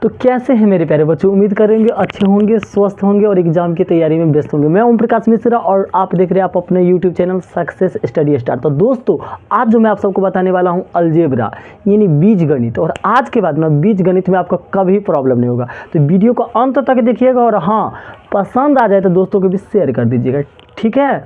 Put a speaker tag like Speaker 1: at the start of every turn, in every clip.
Speaker 1: तो कैसे हैं मेरे प्यारे बच्चों, उम्मीद करेंगे अच्छे होंगे, स्वस्थ होंगे और एग्जाम की तैयारी में व्यस्त होंगे। मैं ओम प्रकाश मिश्रा और आप देख रहे हैं आप अपने YouTube channel success study star. तो दोस्तों आज जो मैं आप सबको बताने वाला हूं अलजेब्रा यानी बीजगणित, और आज के बाद में बीजगणित में आपका कभी प्रॉब्लम नहीं होगा। तो वीडियो को अंत तक देखिएगा और हाँ पसंद आ जाए तो दोस्तों को भी शेयर कर दीजिएगा, ठीक है।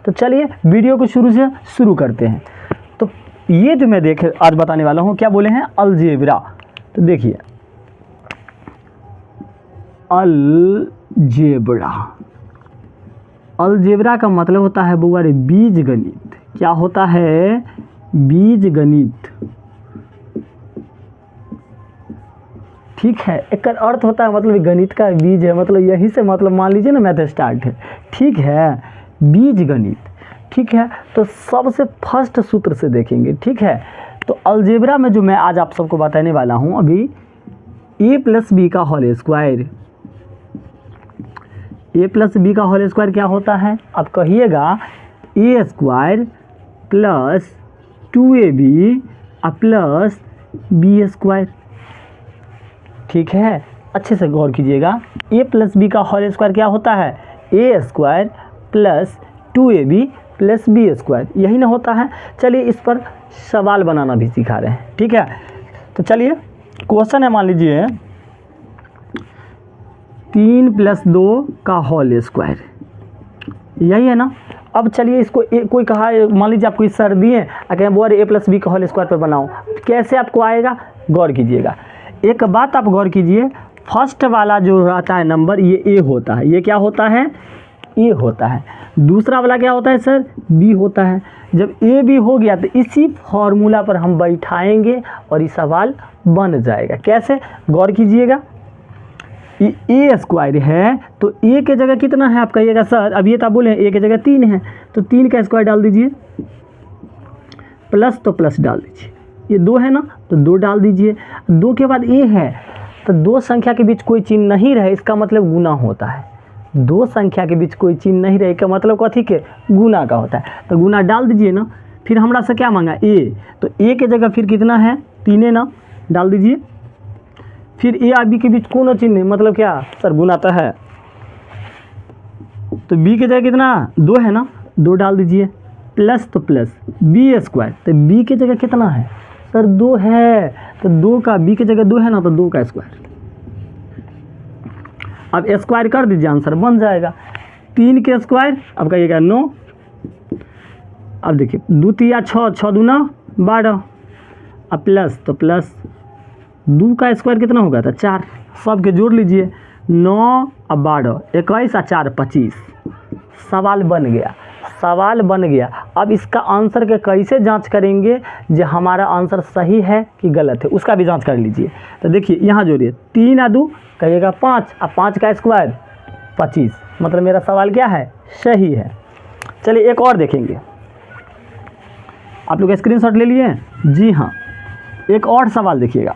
Speaker 1: तो चलिए वीडियो को शुरू करते हैं। तो ये जो मैं आज बताने वाला हूँ क्या बोले हैं, अलजेब्रा। तो देखिए अलजेब्रा, अलजेब्रा का मतलब होता है बुआ रे बीजगणित। क्या होता है? बीजगणित, ठीक है। एक अर्थ होता है मतलब गणित का बीज है, मतलब यही से मतलब मान लीजिए ना मैथ स्टार्ट है, ठीक है। बीजगणित, ठीक है। तो सबसे फर्स्ट सूत्र से देखेंगे, ठीक है। तो अलजेब्रा में जो मैं आज आप सबको बताने वाला हूँ अभी, a प्लस बी का whole square. A plus B का होल स्क्वायर क्या होता है? आप कहिएगा A square plus 2ab plus B square, ठीक है। अच्छे से गौर कीजिएगा, ए प्लस बी का होल स्क्वायर क्या होता है? A square plus 2ab plus B square, यही ना होता है। चलिए इस पर सवाल बनाना भी सिखा रहे हैं, ठीक है। तो चलिए क्वेश्चन है, मान लीजिए 3 प्लस 2 का होल स्क्वायर, यही है ना। अब चलिए इसको कोई कहा, मान लीजिए आपको सर्दी है, अगर बोल ए प्लस बी का होल स्क्वायर पर बनाओ, कैसे आपको आएगा? गौर कीजिएगा, एक बात आप गौर कीजिए, फर्स्ट वाला जो आता है नंबर ये ए होता है। ये क्या होता है? ए होता है। दूसरा वाला क्या होता है सर? बी होता है। जब ए बी हो गया तो इसी फॉर्मूला पर हम बैठाएंगे और ये सवाल बन जाएगा। कैसे? गौर कीजिएगा, ये ए स्क्वायर है तो ए के जगह कितना है आप कहिएगा सर? अब ये तो आप बोले ए के जगह 3 है, तो 3 का स्क्वायर डाल दीजिए, प्लस तो प्लस डाल दीजिए। ये 2 है ना, तो 2 डाल दीजिए। 2 के बाद ए है, तो 2 संख्या के बीच कोई चिन्ह नहीं रहे, इसका मतलब गुना होता है। 2 संख्या के बीच कोई चिन्ह नहीं रहे का मतलब कथी के? गुना का होता है। तो गुना डाल दीजिए ना। फिर हमरा से क्या मांगा? ए, तो ए के जगह फिर कितना है? 3 है ना, डाल दीजिए। फिर ए और बी के बीच कौन चिन्ह, मतलब क्या सर? गुना तो है, तो बी के जगह कितना? 2 है ना, 2 डाल दीजिए, प्लस तो प्लस बी स्क्वायर, तो बी के जगह कितना है सर? 2 है, तो 2 का बी के जगह 2 है ना, तो 2 का स्क्वायर। अब स्क्वायर कर दीजिए, आंसर बन जाएगा। 3 के स्क्वायर, अब कहिएगा 9। अब देखिए 2 तिया 6, 6 दूना 12, अब प्लस तो प्लस 2 का स्क्वायर कितना होगा? था 4। सब के जोड़ लीजिए, 9 और 12, 21 और 4 25। सवाल बन गया, सवाल बन गया। अब इसका आंसर के कैसे जांच करेंगे जो हमारा आंसर सही है कि गलत है, उसका भी जांच कर लीजिए। तो देखिए यहाँ जोड़िए, 3 और 2 कहिएगा 5, और 5 का स्क्वायर 25, मतलब मेरा सवाल क्या है? सही है। चलिए एक और देखेंगे, आप लोग स्क्रीनशॉट ले लिए? जी हाँ, एक और सवाल देखिएगा।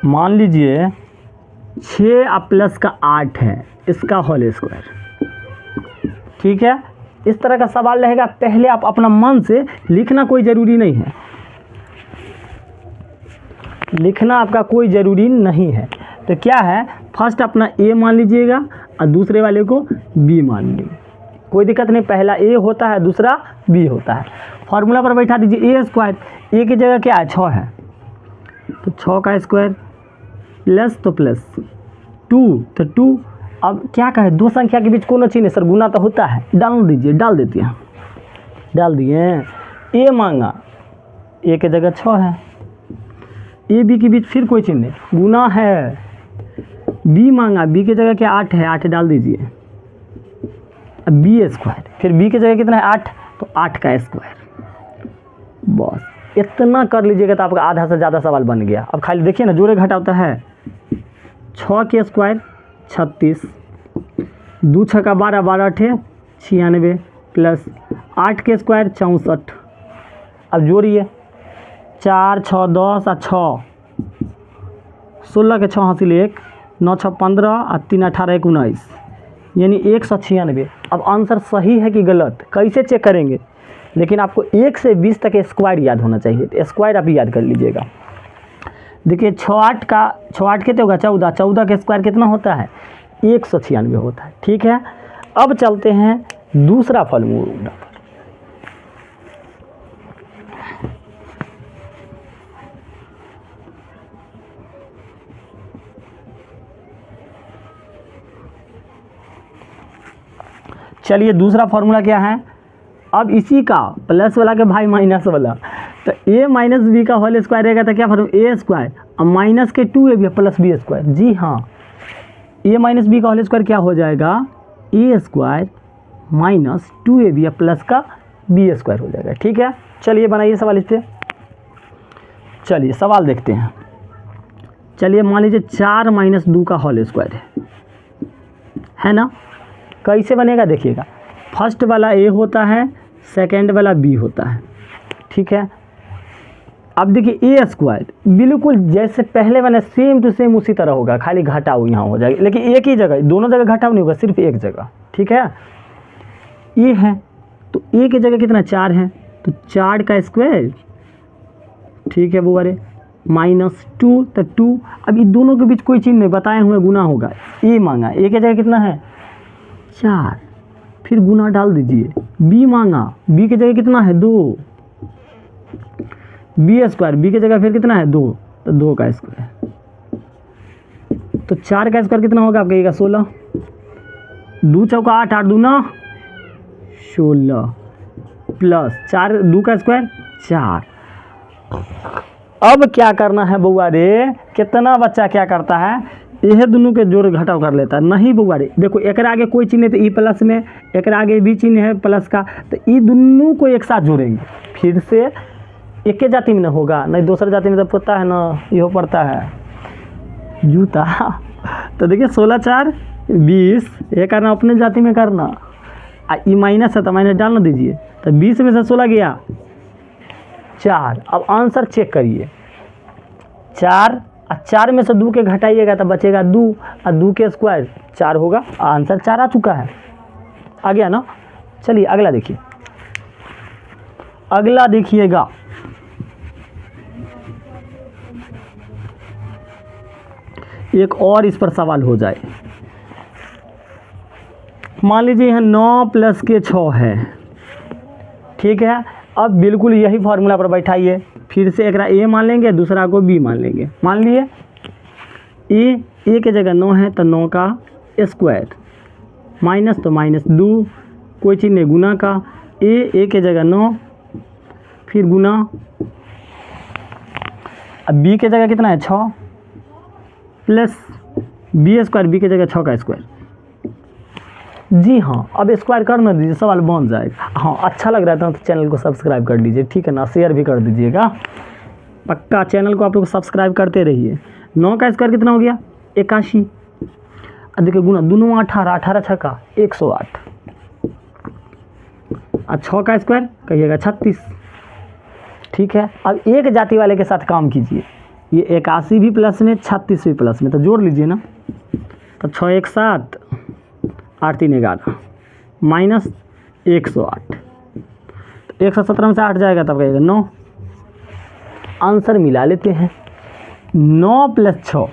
Speaker 1: मान लीजिए 6 प्लस का 8 है, इसका होल स्क्वायर, ठीक है। इस तरह का सवाल रहेगा। पहले आप अपना मन से लिखना, कोई ज़रूरी नहीं है, लिखना आपका कोई ज़रूरी नहीं है। तो क्या है, फर्स्ट अपना ए मान लीजिएगा और दूसरे वाले को बी मान लीजिए, कोई दिक्कत नहीं। पहला ए होता है, दूसरा बी होता है। फॉर्मूला पर बैठा दीजिए ए स्क्वायर, ए की जगह क्या है? 6 है, तो 6 का स्क्वायर प्लस तो प्लस 2, तो 2। अब क्या कहे, 2 संख्या के बीच कौन चिन्ह है सर? गुना तो होता है, डाल दीजिए, डाल देते हैं, डाल दिए। ए मांगा, ए के जगह 6 है, ए बी के बीच फिर कोई चिन्ह नहीं, गुना है। बी मांगा, बी के जगह क्या? 8 है, 8 डाल दीजिए। अब बी स्क्वायर, फिर बी के जगह कितना है? 8, तो 8 का स्क्वायर। बस इतना कर लीजिएगा तो आपका आधा से ज़्यादा सवाल बन गया। अब खाली देखिए ना, जोड़े घटाता है। 6 के स्क्वायर 36, 2 6 का 12, 12 8 96, प्लस 8 के स्क्वायर 64। अब जोड़िए, 4 6 10 और 6, 16 के 6 हासिल 1, 9 6 15 और 3 18 19, यानी 196। अब आंसर सही है कि गलत कैसे चेक करेंगे? लेकिन आपको 1 से 20 तक स्क्वायर याद होना चाहिए, तो स्क्वायर आप याद कर लीजिएगा। देखिए 6 8 कितने होगा 14, 14 का स्क्वायर कितना होता है 196 होता है। ठीक है, अब चलते हैं दूसरा फार्मूला। चलिए दूसरा फार्मूला क्या है, अब इसी का प्लस वाला के भाई माइनस वाला, तो a माइनस बी का होल स्क्वायर रहेगा तो क्या फार्मूला a स्क्वायर और माइनस के 2ab प्लस बी स्क्वायर। जी हाँ, a माइनस बी का होल स्क्वायर क्या हो जाएगा a square minus 2ab plus का b स्क्वायर हो जाएगा। ठीक है, चलिए बनाइए सवाल इस पर। चलिए सवाल देखते हैं। चलिए मान लीजिए 4 माइनस 2 का होल स्क्वायर है ना, कैसे बनेगा देखिएगा। फर्स्ट वाला a होता है, सेकेंड वाला b होता है। ठीक है, अब देखिए a स्क्वायर बिल्कुल जैसे पहले वाला सेम टू सेम उसी तरह होगा, खाली घटाव यहाँ हो जाएगा, लेकिन एक ही जगह, दोनों जगह घटाव नहीं होगा, सिर्फ एक जगह। ठीक है, ये है तो a की जगह कितना 4 है, तो 4 का स्क्वायर। ठीक है वो अरे माइनस 2 तो 2, अब इन दोनों के बीच कोई चीज़ नहीं, बताए हुए गुना होगा, a मांगा, a की जगह कितना है 4, फिर गुना डाल दीजिए। b मांगा, b की जगह कितना है 2, b स्क्वायर, b की जगह फिर कितना है 2, तो 2 का स्क्वायर, तो 4 का स्क्वायर कितना होगा आप कहिएगा 16, 2 चौका 8, 8 दूना 16 प्लस 4 2 का स्क्वायर 4। अब क्या करना है बउआ रे, कितना बच्चा क्या करता है, यह दोनों के जोड़ घटाव कर लेता है। नहीं बउआ रे, देखो एक आगे कोई चिन्ह है तो ई प्लस में, एक आगे भी चिन्ह है प्लस का, तो ई दोनों को एक साथ जोड़ेंगे, फिर से एक के जाति में ना होगा, नहीं दूसरे जाति में तो पता है ना, यो पड़ता है जूता। तो देखिए 16 4 20, ये करना अपने जाति में करना, ई माइनस है तो माइनस डालना दीजिए, तो 20 में से 16 गया 4। अब आंसर चेक करिए, 4 और 4 में से 2 के घटाइएगा तो बचेगा 2, और 2 के स्क्वायर 4 होगा, आंसर 4 आ चुका है, आ गया ना। चलिए अगला देखिए, अगला देखिएगा। एक और इस पर सवाल हो जाए, मान लीजिए यहाँ 9 प्लस के 6 है। ठीक है, अब बिल्कुल यही फार्मूला पर बैठाइए, फिर से एक a मान लेंगे, दूसरा को b मान लेंगे। मान लिए a के जगह 9 है तो 9 का स्क्वायर, माइनस तो माइनस 2, कोई चीज़ नहीं, गुना का a के जगह 9, फिर गुना, अब b के जगह कितना है 6 प्लस b स्क्वायर, b के जगह 6 का स्क्वायर। जी हाँ, अब स्क्वायर करना दीजिए, सवाल बन जाएगा। हाँ अच्छा लग रहा था तो चैनल को सब्सक्राइब कर लीजिए, ठीक है ना, शेयर भी कर दीजिएगा, पक्का चैनल को आप लोग सब्सक्राइब करते रहिए। 9 का स्क्वायर कितना हो गया 81, अब देखिए गुना, दोनों 18, 18 छक्का 108, और 6 का स्क्वायर कहिएगा 36। ठीक है, अब एक जाति वाले के साथ काम कीजिए, ये 81 भी प्लस में 36 भी प्लस में, तो जोड़ लीजिए ना, तो 6 1 7 8 3 11 माइनस 108, तो 117 में से 8 जाएगा तब कहेगा 9। आंसर मिला लेते हैं, 9 प्लस 6,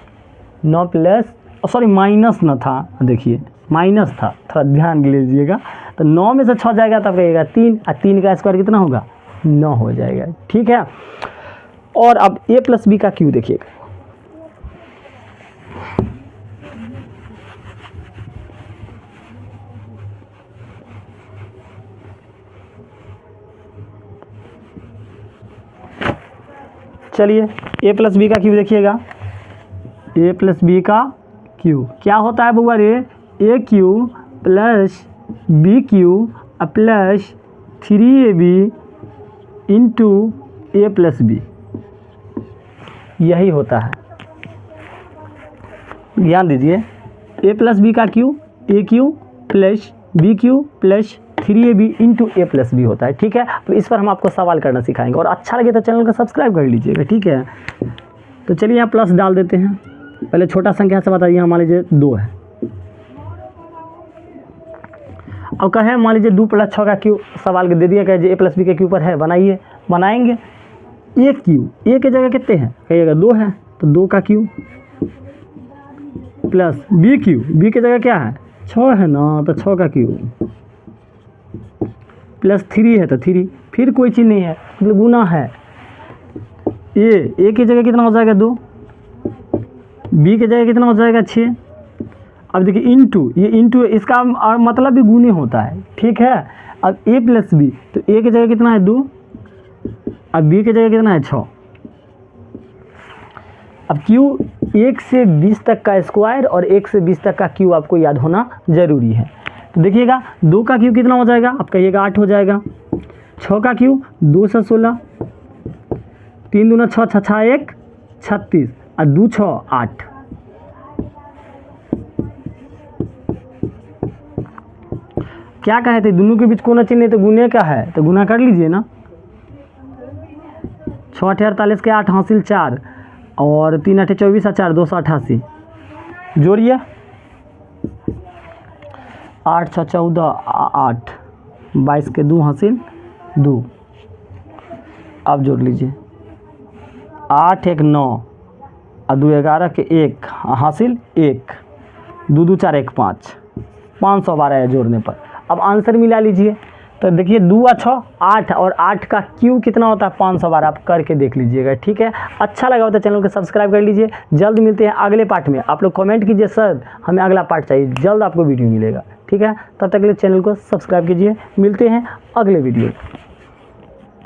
Speaker 1: 9 प्लस सॉरी माइनस न था, देखिए माइनस था, थोड़ा ध्यान लीजिएगा, तो 9 में से 6 जाएगा तब कहेगा 3, और 3 का स्क्वायर कितना होगा 9 हो जाएगा। ठीक है, और अब a प्लस बी का क्यू देखिएगा, चलिए a प्लस बी का क्यू देखिएगा, a प्लस बी का क्यू क्या होता है बुआ रे, A cube plus B cube plus 3ab into A plus B, यही होता है, ध्यान दीजिए। a प्लस बी का cube A cube plus B cube plus 3ab into A plus B होता है। ठीक है, तो इस पर हम आपको सवाल करना सिखाएंगे, और अच्छा लगे तो चैनल को सब्सक्राइब कर लीजिएगा। ठीक है, तो चलिए यहाँ प्लस डाल देते हैं, पहले छोटा संख्या से बताइए, मान लीजिए 2 है, अब कहें मान लीजिए 2 + 6 का क्यूब सवाल के दे दिया, कहे a + b के क्यूब पर है, बनाइए, बनाएंगे। ए क्यूब, ए की जगह कितने हैं, कहिएगा 2 है, तो 2 का cube plus B cube, B की जगह क्या है 6 है ना, तो 6 का क्यूब प्लस 3 है तो 3, फिर कोई चीज़ नहीं है, मतलब गुना है। ए की जगह कितना हो जाएगा 2, बी की जगह कितना हो जाएगा 6। अब देखिए इंटू, ये इंटू इसका मतलब भी गुने होता है, ठीक है। अब a + b, तो a की जगह कितना है 2, अब b की जगह कितना है 6। अब q 1 से 20 तक का स्क्वायर और 1 से 20 तक का q आपको याद होना ज़रूरी है। तो देखिएगा 2 का q कितना हो जाएगा, आप कहिएगा 8 हो जाएगा। 6 का q 2 से 16, 3 दूना 6, 6 6 1 36 और 2 6 8। क्या कहे थे, दोनों के बीच कोना चिन्ह तो गुने का है, तो गुना कर लीजिए ना। 6 8 48 के 8 हासिल 4 और 3 8 24 और 4 288, जोड़िए 8 6 14 8, 22 के 2 हासिल 2। अब जोड़ लीजिए 8 1 9 और 2 11 के 1 हासिल 1, 2 2 4 1 5, 512 है जोड़ने पर। अब आंसर मिला लीजिए, तो देखिए 2 और 6 8 और 8 का क्यू कितना होता है 512, आप करके देख लीजिएगा, ठीक है। अच्छा लगा होता है चैनल को सब्सक्राइब कर लीजिए। जल्द मिलते हैं अगले पार्ट में, आप लोग कमेंट कीजिए सर हमें अगला पार्ट चाहिए, जल्द आपको वीडियो मिलेगा, ठीक है। तब तक के लिए चैनल को सब्सक्राइब कीजिए, मिलते हैं अगले वीडियो।